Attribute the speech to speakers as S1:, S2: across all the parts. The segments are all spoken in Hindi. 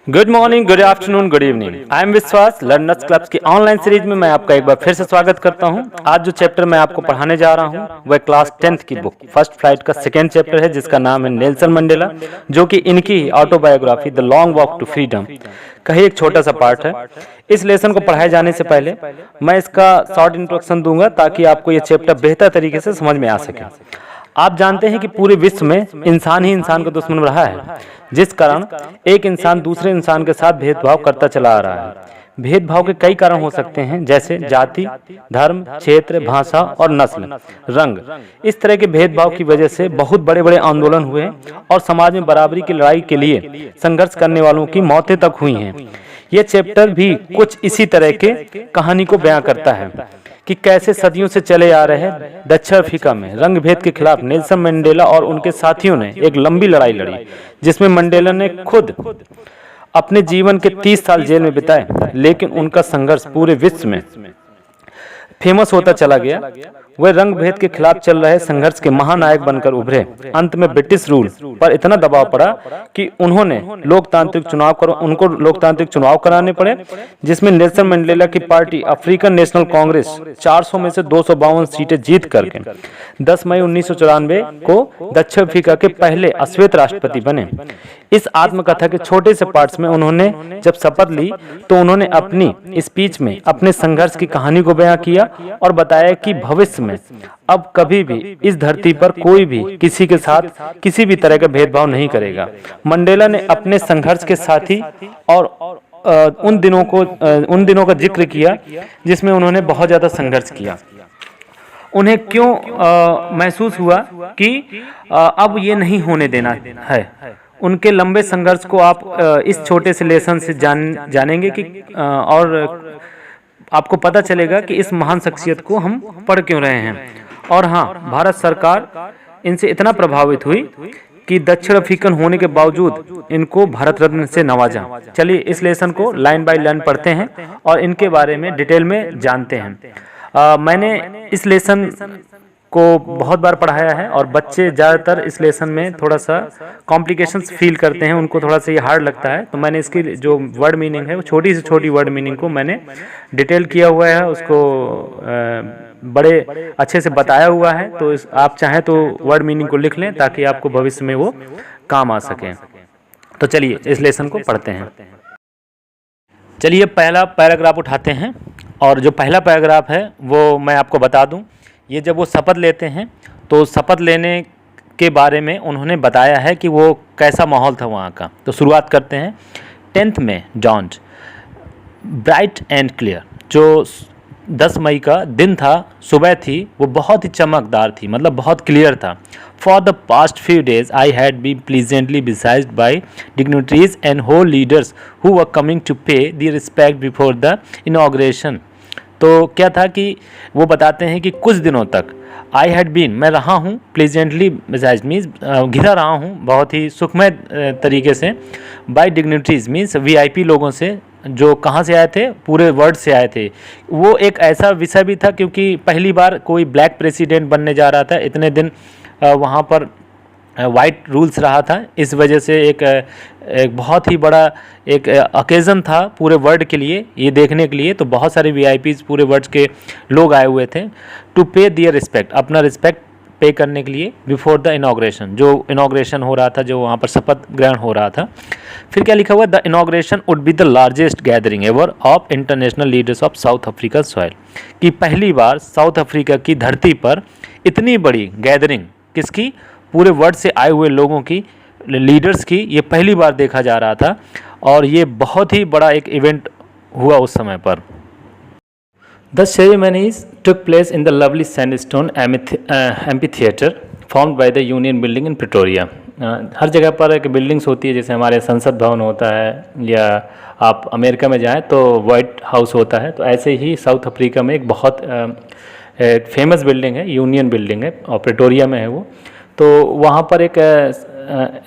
S1: Good morning, good afternoon, good evening. I am विश्वास। लर्नर्स क्लब्स की ऑनलाइन सीरीज में मैं आपका एक बार फिर से स्वागत करता हूं। आज जो चैप्टर मैं आपको पढ़ाने जा रहा हूं वह क्लास 10th की बुक फर्स्ट फ्लाइट का सेकेंड चैप्टर है, जिसका नाम है नेल्सन मंडेला, जो कि इनकी autobiography the long walk to freedom का ही एक छोटा सा पार्ट है। इस लेसन को पढ़ाए जाने से पहले मैं इसका शॉर्ट इंट्रोडक्शन दूंगा ताकि आपको ये चैप्टर बेहतर तरीके से समझ में आ सके। आप जानते हैं कि पूरे विश्व में इंसान ही इंसान का दुश्मन रहा है, जिस कारण एक इंसान दूसरे इंसान के साथ भेदभाव करता चला आ रहा है। भेदभाव के कई कारण हो सकते हैं, जैसे जाति, धर्म, क्षेत्र, भाषा और नस्ल, रंग। इस तरह के भेदभाव की वजह से बहुत बड़े बड़े आंदोलन हुए और समाज में बराबरी की लड़ाई के लिए संघर्ष करने वालों की मौतें तक हुई हैं। यह चैप्टर भी कुछ इसी तरह के कहानी को बयां करता है कि कैसे सदियों से चले आ रहे दक्षिण अफ्रीका में रंग भेद के खिलाफ नेल्सन मंडेला और उनके साथियों ने एक लंबी लड़ाई लड़ी, जिसमें मंडेला ने खुद अपने जीवन के 30 साल जेल में बिताए, लेकिन उनका संघर्ष पूरे विश्व में फेमस होता चला गया। वह रंग भेद के खिलाफ चल रहे संघर्ष के महानायक बनकर उभरे। अंत में ब्रिटिश रूल पर इतना दबाव पड़ा कि उनको लोकतांत्रिक चुनाव कराने पड़े, जिसमें नेल्सन मंडेला की पार्टी अफ्रीकन नेशनल कांग्रेस 400 में से 252 सीटें जीत करके 10 मई 1994 को दक्षिण अफ्रीका के पहले अश्वेत राष्ट्रपति बने। इस आत्मकथा के छोटे से पार्ट्स में उन्होंने जब शपथ ली तो उन्होंने अपनी स्पीच में अपने संघर्ष की कहानी को बयां किया और बताया कि भविष्य में अब कभी भी इस धरती पर कोई भी किसी के साथ किसी भी तरह का भेदभाव नहीं करेगा। मंडेला ने अपने संघर्ष के साथी और उन दिनों का जिक्र किया जिसमें उन्होंने बहुत ज्यादा संघर्ष किया। उन्हें क्यों महसूस हुआ कि अब ये नहीं होने देना है। उनके लंबे संघर्ष को आप इस छोटे से लेसन से जानेंगे कि और आपको पता चलेगा कि इस महान शख्सियत को हम पढ़ क्यों रहे हैं। और हाँ, भारत सरकार इनसे इतना प्रभावित हुई कि दक्षिण अफ्रीकन होने के बावजूद इनको भारत रत्न से नवाजा। चलिए इस लेसन को लाइन बाय लाइन पढ़ते हैं और इनके बारे में डिटेल में जानते हैं। मैंने इस लेसन को बहुत बार पढ़ाया है और बच्चे ज़्यादातर इस लेसन में थोड़ा सा कॉम्प्लिकेशंस फील करते हैं, उनको थोड़ा सा ये हार्ड लगता है। तो मैंने इसकी जो वर्ड मीनिंग है वो छोटी से छोटी वर्ड मीनिंग को मैंने डिटेल किया हुआ है, उसको बड़े अच्छे से बताया हुआ है। तो आप चाहें तो वर्ड मीनिंग को लिख लें ताकि आपको भविष्य में वो काम आ सके। तो चलिए इस लेसन को पढ़ते हैं। चलिए पहला पैराग्राफ उठाते हैं और जो पहला पैराग्राफ है वो मैं आपको बता दूं। ये जब वो शपथ लेते हैं तो शपथ लेने के बारे में उन्होंने बताया है कि वो कैसा माहौल था वहाँ का। तो शुरुआत करते हैं। 10th में डॉन्ट ब्राइट एंड क्लियर, जो 10 मई का दिन था, सुबह थी, वो बहुत ही चमकदार थी, मतलब बहुत क्लियर था। For the past few days I had been pleasantly besieged by dignitaries and whole leaders who were coming to pay the respect before the inauguration. तो क्या था कि वो बताते हैं कि कुछ दिनों तक आई हैड बीन, मैं रहा हूँ, प्लीजेंटली बिसाइज्ड मीन्स घिरा रहा हूँ बहुत ही सुखमय तरीके से, बाय डिग्निटरीज मीन्स वीआईपी लोगों से, जो कहाँ से आए थे, पूरे वर्ल्ड से आए थे। वो एक ऐसा विषय भी था क्योंकि पहली बार कोई ब्लैक प्रेसिडेंट बनने जा रहा था। इतने दिन वहाँ पर वाइट रूल्स रहा था, इस वजह से एक बहुत ही बड़ा एक ओकेज़न था पूरे वर्ल्ड के लिए ये देखने के लिए। तो बहुत सारे वीआईपीज़ पूरे वर्ल्ड के लोग आए हुए थे टू पे दियर रिस्पेक्ट, अपना रिस्पेक्ट पे करने के लिए बिफोर द इनॉग्रेशन, जो इनॉग्रेशन हो रहा था, जो वहाँ पर शपथ ग्रहण हो रहा था। फिर क्या लिखा हुआ, the inauguration would be the largest gathering ever of international leaders of South Africa soil, कि पहली बार साउथ अफ्रीका की धरती पर इतनी बड़ी गैदरिंग किसकी, पूरे वर्ल्ड से आए हुए लोगों की, लीडर्स की, ये पहली बार देखा जा रहा था और ये बहुत ही बड़ा एक इवेंट हुआ उस समय पर। The ceremonies took place in the lovely sandstone amphitheatre formed by the Union Building in Pretoria. हर जगह पर एक बिल्डिंग्स होती है, जैसे हमारे संसद भवन होता है या आप अमेरिका में जाएं तो वाइट हाउस होता है, तो ऐसे ही साउथ अफ्रीका में एक बहुत फेमस बिल्डिंग है, यूनियन बिल्डिंग है और प्रिटोरिया में है वो। तो वहाँ पर एक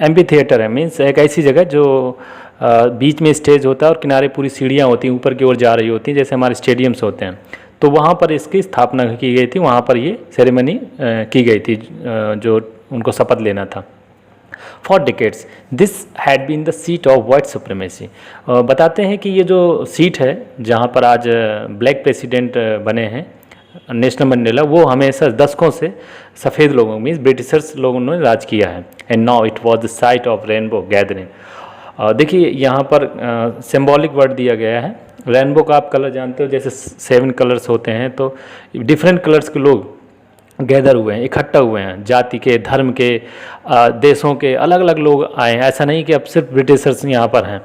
S1: एम्फी थिएटर है, मीन्स एक ऐसी जगह जो बीच में स्टेज होता है और किनारे पूरी सीढ़ियाँ होती हैं, ऊपर की ओर जा रही होती हैं, जैसे हमारे स्टेडियम्स होते हैं। तो वहाँ पर इसकी स्थापना की गई थी, वहाँ पर ये सेरेमनी की गई थी जो उनको शपथ लेना था। For decades this had been the seat of white supremacy. बताते हैं कि ये जो सीट है जहाँ पर आज ब्लैक प्रेसिडेंट बने हैं नेशनल मंडेला, वो हमेशा दशकों से सफ़ेद लोगों मीन्स ब्रिटिशर्स लोगों ने राज किया है। And now it was the site of rainbow gathering. देखिए यहाँ पर सिंबॉलिक वर्ड दिया गया है। रेनबो का आप कलर जानते हो, जैसे 7 कलर्स होते हैं, तो डिफरेंट कलर्स के लोग गैदर हुए हैं, इकट्ठा हुए हैं, जाति के, धर्म के, देशों के अलग अलग लोग आए हैं। ऐसा नहीं कि अब सिर्फ ब्रिटिशर्स यहाँ पर हैं।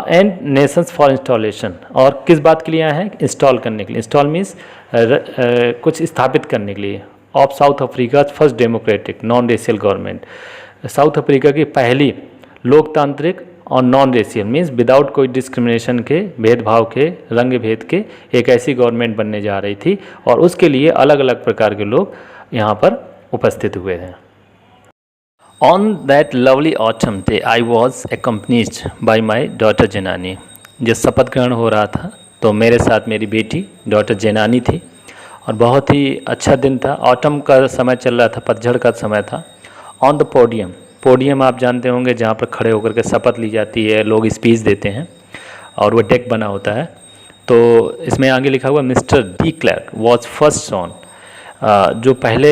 S1: एंड नेशंस फॉर इंस्टॉलेशन, और किस बात के लिए आए हैं? इंस्टॉल करने के लिए। इंस्टॉल मीन्स कुछ स्थापित करने के लिए। Of South Africa first democratic non racial government, south Africa की पहली लोकतांत्रिक और नॉन रेशियल मीन्स विदाउट कोई डिस्क्रिमिनेशन के, भेदभाव के, रंग भेद के एक ऐसी गवर्नमेंट बनने जा रही थी, और उसके लिए अलग अलग प्रकार के लोग यहाँ पर उपस्थित हुए हैं। On that lovely autumn day I was accompanied by my daughter Zenani. जब शपथ ग्रहण हो रहा था तो मेरे साथ मेरी बेटी डॉटर जेनानी थी, और बहुत ही अच्छा दिन था। ऑटम का समय चल रहा था, पतझड़ का समय था। ऑन द पोडियम, पोडियम आप जानते होंगे जहाँ पर खड़े होकर के शपथ ली जाती है, लोग स्पीच देते हैं, और वो डेक बना होता है। तो इसमें आगे लिखा हुआ mister de Klerk was first sworn. जो पहले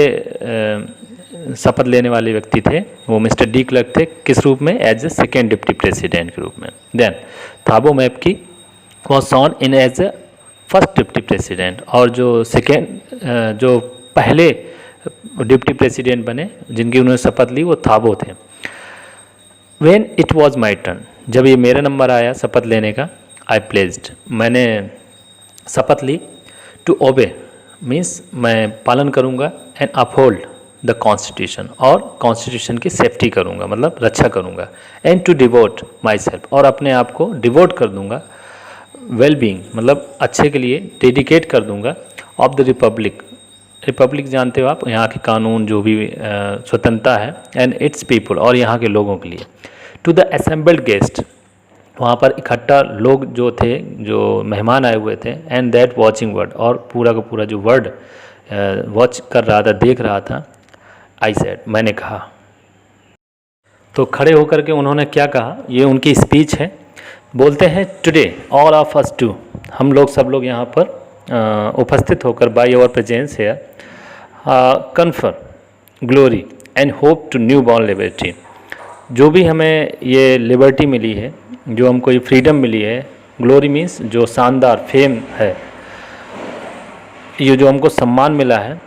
S1: शपथ लेने वाले व्यक्ति थे वो मिस्टर डी क्लर्क थे। किस रूप में? As a second deputy president के रूप में। Then Thabo Mbeki was sworn in as a first deputy president, और जो सेकेंड जो पहले डिप्टी प्रेसिडेंट बने जिनकी उन्होंने शपथ ली वो थाबो थे। When it was my turn, जब ये मेरा नंबर आया शपथ लेने का, आई प्लेज्ड, मैंने शपथ ली, टू ओबे मीन्स मैं पालन करूँगा, एंड अपहोल्ड द कॉन्स्टिट्यूशन, और कॉन्स्टिट्यूशन की सेफ्टी करूँगा मतलब रक्षा करूँगा, and to devote myself, और अपने आप को डिवोट कर दूँगा, वेल बीइंग मतलब अच्छे के लिए डेडिकेट कर दूँगा, ऑफ द रिपब्लिक, रिपब्लिक जानते हो आप, यहाँ के कानून जो भी स्वतंत्रता है, एंड इट्स पीपल, और यहाँ के लोगों के लिए, टू द असेंबल्ड गेस्ट, वहाँ पर इकट्ठा लोग जो थे, जो मेहमान आए हुए थे, एंड दैट वॉचिंग वर्ड, और पूरा का पूरा जो वर्ड वॉच कर रहा था, देख रहा था, आई सेड, मैंने कहा। तो खड़े होकर के उन्होंने क्या कहा, ये उनकी स्पीच है। बोलते हैं today all of us do, हम लोग सब लोग यहाँ पर उपस्थित होकर बाई आवर प्रेजेंस है confer glory and hope to newborn liberty, जो भी हमें ये लिबर्टी मिली है, जो हमको ये फ्रीडम मिली है, ग्लोरी मीन्स जो शानदार फेम है, ये जो हमको सम्मान मिला है,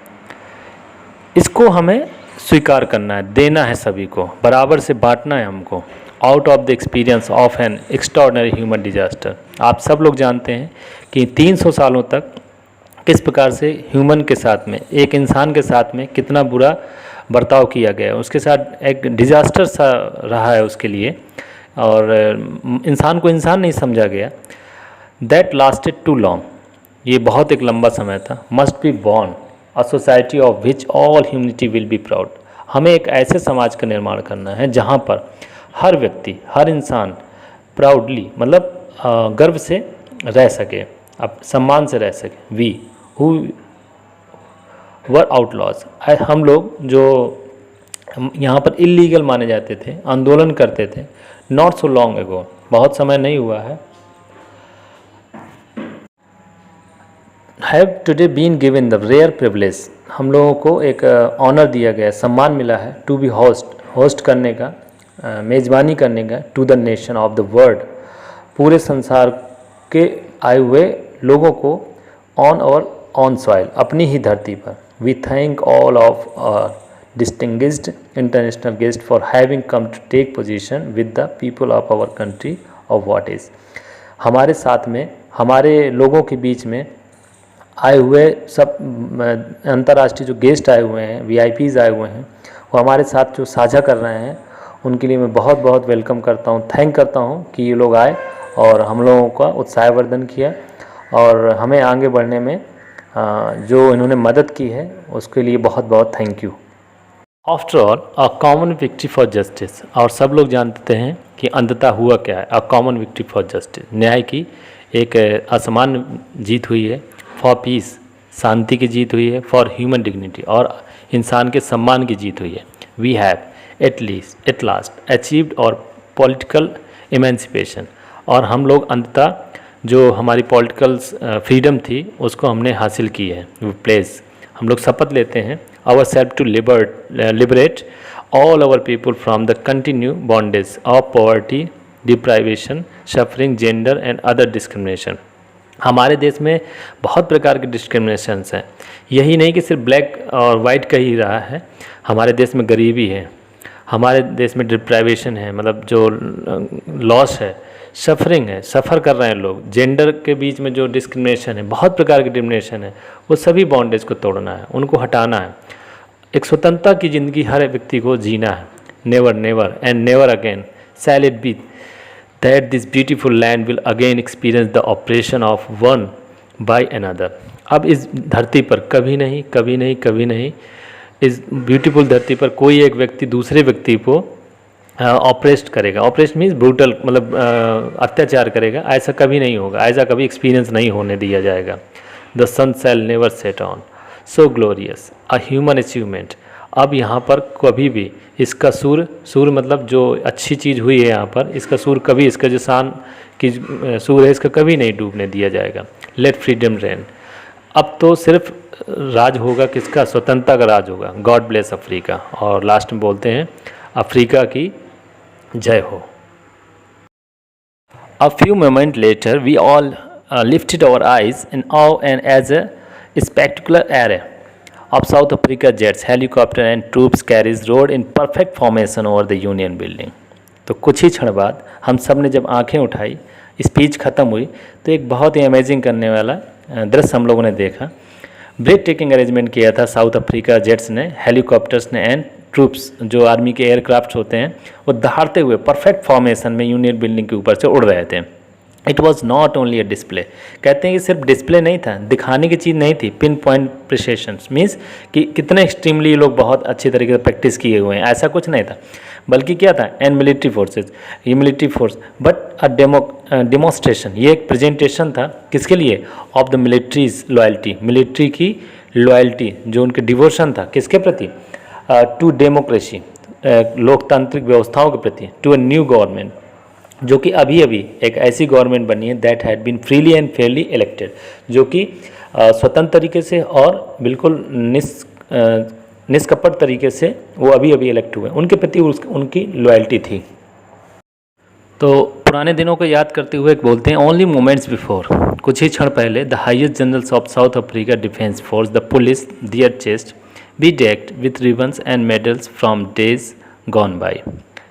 S1: इसको हमें स्वीकार करना है, देना है, सभी को बराबर से बांटना है हमको। Out of the experience of N extraordinary human disaster, आप सब लोग जानते हैं कि 300 सालों तक किस प्रकार से ह्यूमन के साथ में, एक इंसान के साथ में कितना बुरा बर्ताव किया गया, उसके साथ एक डिजास्टर सा रहा है उसके लिए, और इंसान को इंसान नहीं समझा गया। दैट लास्टेड टू लॉन्ग, ये बहुत एक लंबा समय था। Must be born a society of which all humanity will be proud, हमें एक ऐसे समाज का निर्माण करना है जहाँ पर हर व्यक्ति, हर इंसान प्राउडली मतलब गर्व से रह सके, अब सम्मान से रह सके। वी हु वर आउटलॉज, हम लोग जो यहाँ पर इलीगल माने जाते थे, आंदोलन करते थे, नॉट सो लॉन्ग एगो, बहुत समय नहीं हुआ है, have today been given the rare privilege, हम लोगों को एक ऑनर दिया गया, सम्मान मिला है, टू बी होस्ट करने का, मेज़बानी करने का, to the nation of the world, पूरे संसार के आए हुए लोगों को, ऑन और ऑन सॉइल, अपनी ही धरती पर। We thank all of distinguished international guest for having come to take position with the people of our country of what is, हमारे साथ में, हमारे लोगों के बीच में आए हुए सब अंतर्राष्ट्रीय जो गेस्ट आए हुए हैं, VIPs आए हुए हैं, वो हमारे साथ जो साझा कर रहे हैं, उनके लिए मैं बहुत बहुत वेलकम करता हूँ, थैंक करता हूँ कि ये लोग आए और हम लोगों का उत्साहवर्धन किया, और हमें आगे बढ़ने में जो इन्होंने मदद की है उसके लिए बहुत बहुत thank you. After all a common victory for justice, और सब लोग जानते हैं कि अंततः हुआ क्या है, a common victory for justice, न्याय की एक असमान जीत हुई है, फॉर पीस, शांति की जीत हुई है, फॉर ह्यूमन डिग्निटी, और इंसान के सम्मान की जीत हुई है। We have at last achieved our political emancipation, और हम लोग अंततः जो हमारी पॉलिटिकल फ्रीडम थी उसको हमने हासिल की है। प्लेस हम लोग शपथ लेते हैं our self to liberate all our people from the continue bondage of poverty, deprivation, suffering, gender and other discrimination. हमारे देश में बहुत प्रकार के डिस्क्रिमिनेशंस हैं, यही नहीं कि सिर्फ ब्लैक और वाइट का ही रहा है। हमारे देश में गरीबी है, हमारे देश में डिप्राइवेशन है, मतलब जो लॉस है, सफरिंग है, सफ़र कर रहे हैं लोग, जेंडर के बीच में जो डिस्क्रिमिनेशन है, बहुत प्रकार की डिस्क्रिमिनेशन है, वो सभी बॉन्डेज को तोड़ना है, उनको हटाना है। एक स्वतंत्रता की ज़िंदगी हर व्यक्ति को जीना है। Never never and never again shall it be that this beautiful land will again experience the oppression of one by another। अब इस धरती पर कभी नहीं कभी नहीं कभी नहीं इस ब्यूटीफुल धरती पर कोई एक व्यक्ति दूसरे व्यक्ति को ऑपरेस्ट करेगा। ऑपरेस्ट मीन्स ब्रूटल, मतलब अत्याचार करेगा, ऐसा कभी नहीं होगा, ऐसा कभी एक्सपीरियंस नहीं होने दिया जाएगा। The sun shall never set on so glorious a human achievement. अब यहाँ पर कभी भी इसका सूर मतलब जो अच्छी चीज़ हुई है यहाँ पर, इसका सूर कभी, इसका जो शान की सूर है, इसका कभी नहीं डूबने दिया जाएगा। Let freedom reign. अब तो सिर्फ राज होगा किसका? स्वतंत्रता का राज होगा। God bless Africa. और लास्ट में बोलते हैं अफ्रीका की जय हो। A few moments later we all lifted our eyes in awe and as a spectacular array of South Africa jets, helicopter and troops carriers rode in perfect formation over the Union building। तो कुछ ही क्षण बाद हम सब ने जब आंखें उठाई, स्पीच ख़त्म हुई, तो एक बहुत ही अमेजिंग करने वाला दृश्य हम लोगों ने देखा। ब्रेक टेकिंग अरेंजमेंट किया था साउथ अफ्रीका जेट्स ने, हेलीकॉप्टर्स ने एंड ट्रूप्स जो आर्मी के एयरक्राफ्ट होते हैं वो दहाड़ते हुए परफेक्ट फॉर्मेशन में यूनियन बिल्डिंग के ऊपर से उड़ रहे थे। It was not only a display. कहते हैं कि सिर्फ डिस्प्ले नहीं था, दिखाने की चीज़ नहीं थी। पिन पॉइंट प्रिसिशन मीन्स कि कितने एक्सट्रीमली ये लोग बहुत अच्छी तरीके से प्रैक्टिस किए हुए हैं, ऐसा कुछ नहीं था। बल्कि क्या था? एंड मिलिट्री फोर्सेज, ये military force, but a demonstration, ये एक प्रेजेंटेशन था किसके लिए? Of the militaries loyalty, military की लॉयल्टी, जो उनके डिवोशन था किसके प्रति? टू डेमोक्रेसी, लोकतांत्रिक व्यवस्थाओं के प्रति, टू अ न्यू गवर्नमेंट, जो कि अभी अभी एक ऐसी गवर्नमेंट बनी है that had been freely and fairly elected, जो कि स्वतंत्र तरीके से और बिल्कुल निष्कपट तरीके से वो अभी अभी इलेक्ट हुए, उनके प्रति उनकी लॉयल्टी थी। तो पुराने दिनों को याद करते हुए बोलते हैं ओनली मोमेंट्स बिफोर, कुछ ही क्षण पहले the highest generals of South Africa defence force the police their chest be decked with ribbons and medals from days gone by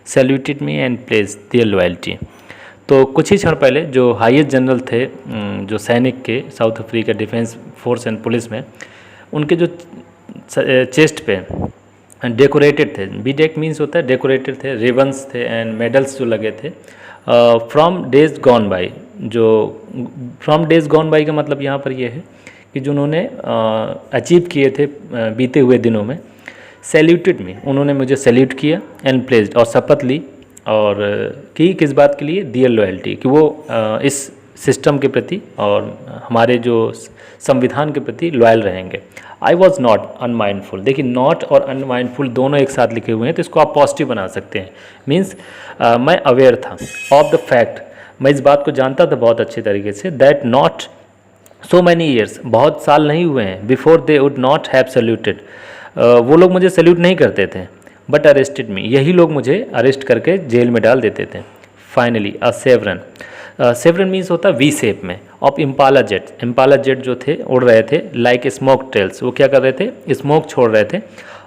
S1: saluted me and place their loyalty. तो कुछ ही क्षण पहले जो हाईएस्ट जनरल थे जो सैनिक के south Africa defence force and police में, उनके जो चेस्ट पे डेकोरेटेड थे, बी डेक मीन्स होता है डेकोरेटेड थे, रिबन्स थे एंड मेडल्स जो लगे थे फ्रॉम डेज गॉन बाई। जो फ्रॉम डेज गॉन बाई का मतलब यहाँ पर ये है कि जो उन्होंने अचीव किए थे बीते हुए दिनों में। सैल्यूटेड मी, उन्होंने मुझे सैल्यूट किया एंड प्लेस्ड, और शपथ ली और की किस बात के लिए? दियर लॉयल्टी, कि वो इस सिस्टम के प्रति और हमारे जो संविधान के प्रति लॉयल रहेंगे। आई वॉज नॉट अनमाइंडफुल, देखिए नॉट और अनमाइंडफुल दोनों एक साथ लिखे हुए हैं, तो इसको आप पॉजिटिव बना सकते हैं। मीन्स मैं अवेयर था ऑफ द फैक्ट, मैं इस बात को जानता था बहुत अच्छे तरीके से, that not so many years, बहुत साल नहीं हुए हैं, before they would not have saluted, वो लोग मुझे सैल्यूट नहीं करते थे, बट अरेस्टेड मी, यही लोग मुझे अरेस्ट करके जेल में डाल देते थे। फाइनली अ सेवरन, सेवरन मीन्स होता है वी शेप में, of Impala jet, Impala jet जो थे उड़ रहे थे लाइक स्मोक ट्रेल्स, वो क्या कर रहे थे? स्मोक छोड़ रहे थे।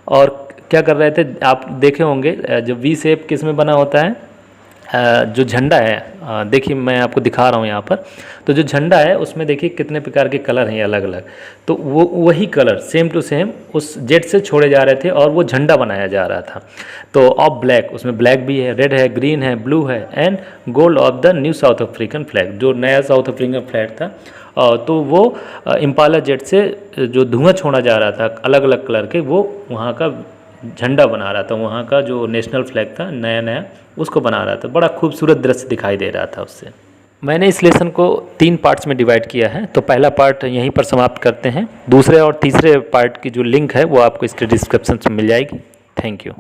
S1: और क्या कर रहे थे? आप देखे होंगे जो वी शेप किस में बना होता है, जो झंडा है, देखिए मैं आपको दिखा रहा हूँ यहाँ पर, तो जो झंडा है उसमें देखिए कितने प्रकार के कलर हैं अलग अलग, तो वो वही कलर सेम टू सेम उस जेट से छोड़े जा रहे थे और वो झंडा बनाया जा रहा था। तो ऑफ ब्लैक, उसमें ब्लैक भी है, रेड है, ग्रीन है, ब्लू है and gold of the new south African flag, जो नया साउथ अफ्रीकन फ्लैग था। तो वो इम्पाला जेट से जो धुआं छोड़ा जा रहा था अलग अलग कलर के, वो वहाँ का झंडा बना रहा था, वहाँ का जो नेशनल फ्लैग था नया नया उसको बना रहा था। बड़ा खूबसूरत दृश्य दिखाई दे रहा था उससे। मैंने इस लेसन को 3 पार्ट्स में डिवाइड किया है, तो पहला पार्ट यहीं पर समाप्त करते हैं। दूसरे और तीसरे पार्ट की जो लिंक है वो आपको इसके डिस्क्रिप्शन में मिल जाएगी। Thank you.